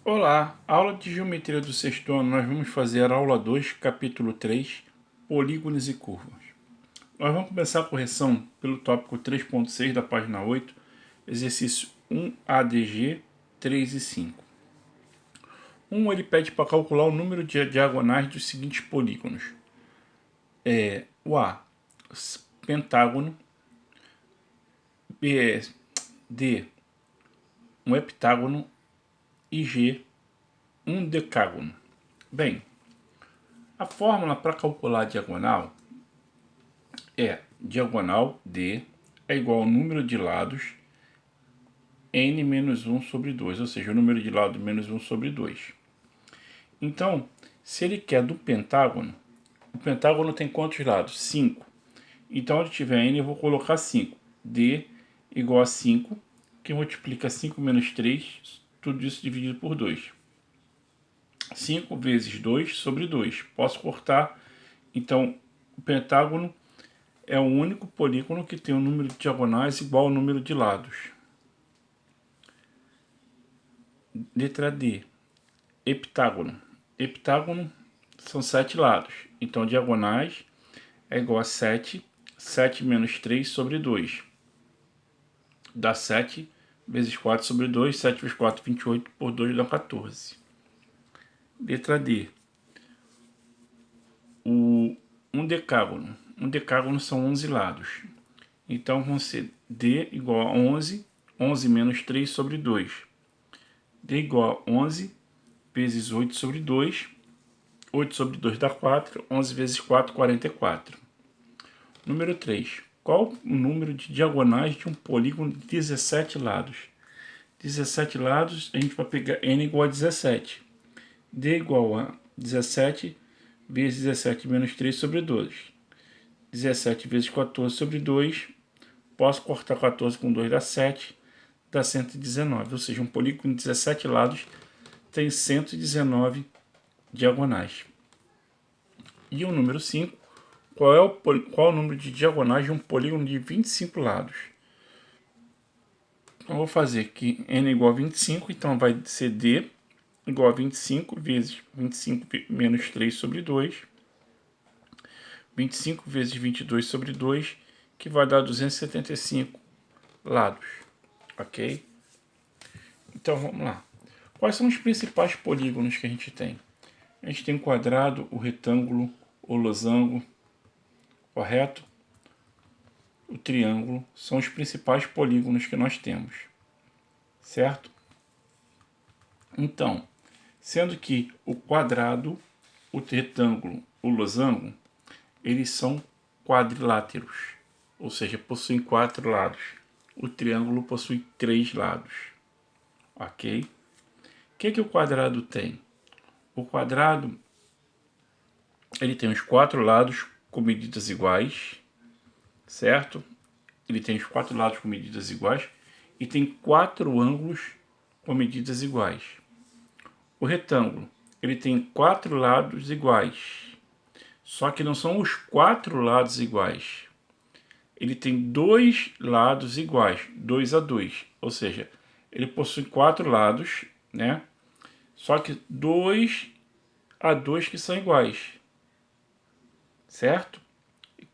Olá, aula de geometria do sexto ano, nós vamos fazer a aula 2, capítulo 3, polígonos e curvas. Nós vamos começar a correção pelo tópico 3.6 da página 8, exercício 1 ADG 3 e 5. Ele pede para calcular o número de diagonais dos seguintes polígonos. O A, pentágono, B, D, um heptágono e G, um decágono. Bem, a fórmula para calcular a diagonal é diagonal D é igual ao número de lados n menos 1 sobre 2, ou seja, o número de lados menos 1 sobre 2. Então, se ele quer do pentágono, o pentágono tem quantos lados? 5. Então, onde tiver n, eu vou colocar 5. D igual a 5, que multiplica 5 menos 3, tudo isso dividido por 2. 5 vezes 2 sobre 2. Posso cortar, então, o pentágono é o único polígono que tem um número de diagonais igual ao número de lados. Letra D, heptágono. Heptágono são 7 lados, então diagonais é igual a 7, 7 menos 3 sobre 2. Dá 7 vezes 4 sobre 2, 7 vezes 4, 28, por 2 dá 14. Letra D, um decágono. Um decágono são 11 lados, então vão ser D igual a 11, 11 menos 3 sobre 2. D igual a 11 vezes 8 sobre 2, 8 sobre 2 dá 4, 11 vezes 4, 44. Número 3. Qual o número de diagonais de um polígono de 17 lados? 17 lados, a gente vai pegar n igual a 17. D igual a 17 vezes 17 menos 3 sobre 2. 17 vezes 14 sobre 2. Posso cortar 14 com 2, dá 7. Dá 119. Ou seja, um polígono de 17 lados tem 119 diagonais. E o número 5, qual é o número de diagonais de um polígono de 25 lados? Eu vou fazer aqui n igual a 25, então vai ser D igual a 25 vezes 25 menos 3 sobre 2. 25 vezes 22 sobre 2, que vai dar 275 lados. Ok? Então vamos lá. Quais são os principais polígonos que a gente tem? A gente tem o quadrado, o retângulo, o losango, correto? O triângulo são os principais polígonos que nós temos, certo? Então, sendo que o quadrado, o retângulo, o losango, eles são quadriláteros, ou seja, possuem 4 lados. O triângulo possui 3 lados, ok? O que o quadrado tem? O quadrado ele tem os 4 lados com medidas iguais, certo? Ele tem os 4 lados com medidas iguais e tem 4 ângulos com medidas iguais. O retângulo ele tem 4 lados iguais, só que não são os 4 lados iguais. Ele tem 2 lados iguais, 2 a 2, ou seja, ele possui 4 lados, né? Só que 2 a 2 que são iguais, certo?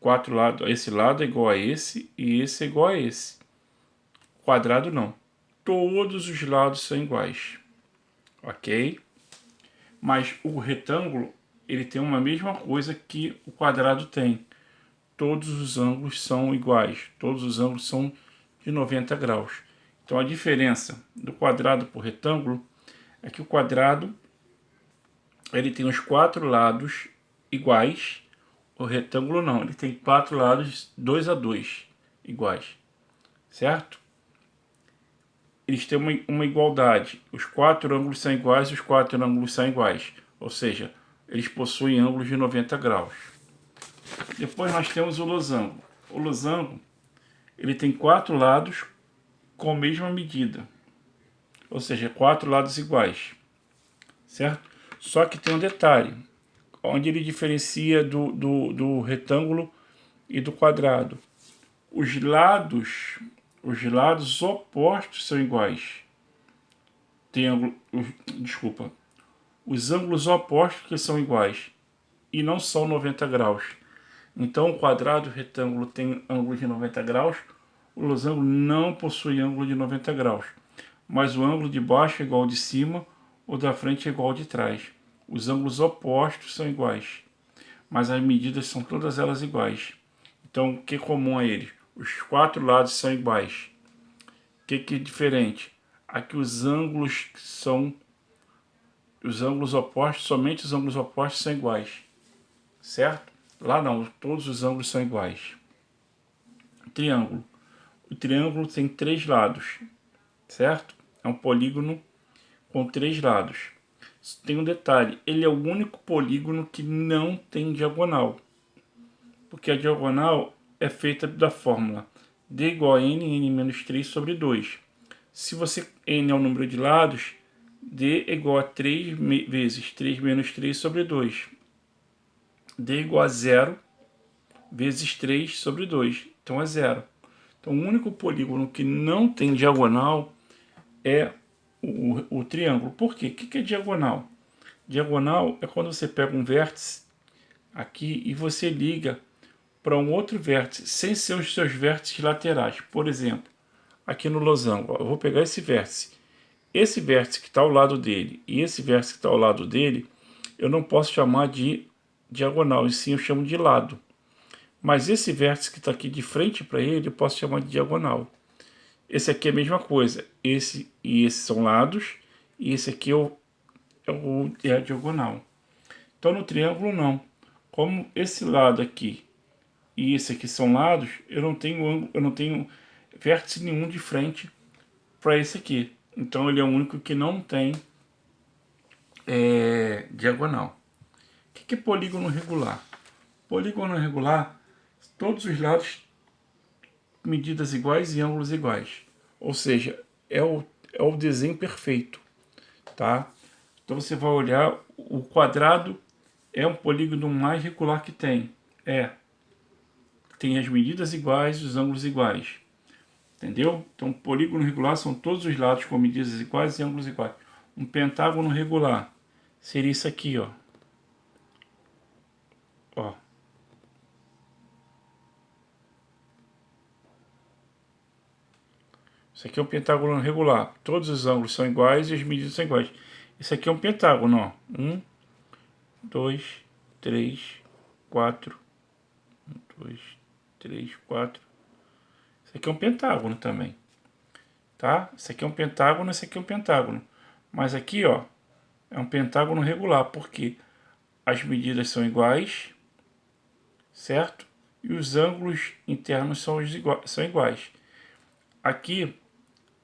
4 lados, esse lado é igual a esse e esse é igual a esse. Quadrado não. Todos os lados são iguais, ok? Mas o retângulo ele tem uma mesma coisa que o quadrado tem. Todos os ângulos são iguais, todos os ângulos são de 90 graus. Então a diferença do quadrado para o retângulo é que o quadrado ele tem os 4 lados iguais, o retângulo não, ele tem 4 lados 2 a 2 iguais, certo? Eles têm uma igualdade, os 4 ângulos são iguais e os 4 ângulos são iguais, ou seja, eles possuem ângulos de 90 graus. Depois nós temos o losango. O losango ele tem 4 lados com a mesma medida, ou seja, 4 lados iguais, certo? Só que tem um detalhe, onde ele diferencia do retângulo e do quadrado. Os lados opostos são iguais. tem ângulo, desculpa, os ângulos opostos que são iguais e não são 90 graus. Então o quadrado e o retângulo tem ângulo de 90 graus, o losango não possui ângulo de 90 graus, mas o ângulo de baixo é igual ao de cima, o da frente é igual ao de trás. Os ângulos opostos são iguais, mas as medidas são todas elas iguais. Então o que é comum a eles? Os quatro lados são iguais. O que é diferente? Aqui os ângulos opostos, somente os ângulos opostos são iguais, certo? Lá não, todos os ângulos são iguais. Triângulo. O triângulo tem três lados, certo? É um polígono com três lados. Tem um detalhe, ele é o único polígono que não tem diagonal. Porque a diagonal é feita da fórmula d igual a n menos 3 sobre 2. Se você n é o número de lados, d é igual a 3 vezes 3 menos 3 sobre 2. d é igual a 0 vezes 3 sobre 2. Então é 0. Então o único polígono que não tem diagonal é o triângulo. Por quê? O que é diagonal? Diagonal é quando você pega um vértice aqui e você liga para um outro vértice, sem ser os seus vértices laterais. Por exemplo, aqui no losango, eu vou pegar esse vértice. Esse vértice que está ao lado dele e esse vértice que está ao lado dele, eu não posso chamar de diagonal, e sim eu chamo de lado. Mas esse vértice que está aqui de frente para ele, eu posso chamar de diagonal. Esse aqui é a mesma coisa. Esse e esse são lados, e esse aqui é a diagonal. Então no triângulo não. Como esse lado aqui e esse aqui são lados, eu não tenho vértice nenhum de frente para esse aqui. Então ele é o único que não tem diagonal. O que é polígono regular? Polígono regular, todos os lados medidas iguais e ângulos iguais. Ou seja, é o desenho perfeito, tá? Então você vai olhar, o quadrado é um polígono mais regular que tem. Tem as medidas iguais e os ângulos iguais. Entendeu? Então, polígono regular são todos os lados com medidas iguais e ângulos iguais. Um pentágono regular seria isso aqui, ó. Ó. Isso aqui é um pentágono regular. Todos os ângulos são iguais e as medidas são iguais. Isso aqui é um pentágono, ó. 1, 2, 3, 4. 1, 2, 3, 4. Isso aqui é um pentágono também. Tá? Isso aqui é um pentágono, esse aqui é um pentágono. Mas aqui, ó, é um pentágono regular, porque as medidas são iguais, certo? E os ângulos internos são iguais. Aqui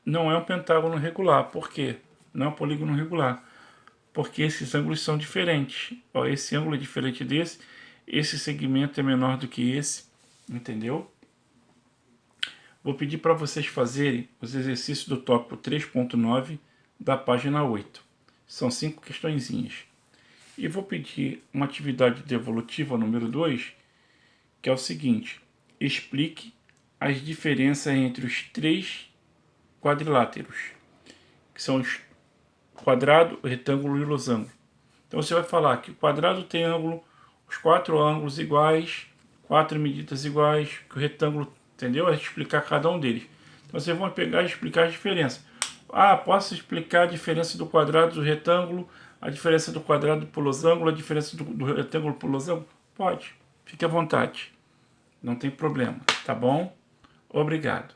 não é um pentágono regular. Por quê? Não é um polígono regular. Porque esses ângulos são diferentes. Ó, esse ângulo é diferente desse. Esse segmento é menor do que esse. Entendeu? Vou pedir para vocês fazerem os exercícios do tópico 3.9 da página 8. São 5 questõezinhas. E vou pedir uma atividade devolutiva número 2, que é o seguinte: explique as diferenças entre os três quadriláteros, que são os quadrado, retângulo e losango. Então você vai falar que o quadrado tem ângulo, os quatro ângulos iguais, quatro medidas iguais, que o retângulo, entendeu? É explicar cada um deles. Então vocês vão pegar e explicar as diferenças. Ah, posso explicar a diferença do quadrado do retângulo, a diferença do quadrado para o losango, a diferença do retângulo para o losango? Pode, fique à vontade. Não tem problema, tá bom? Obrigado.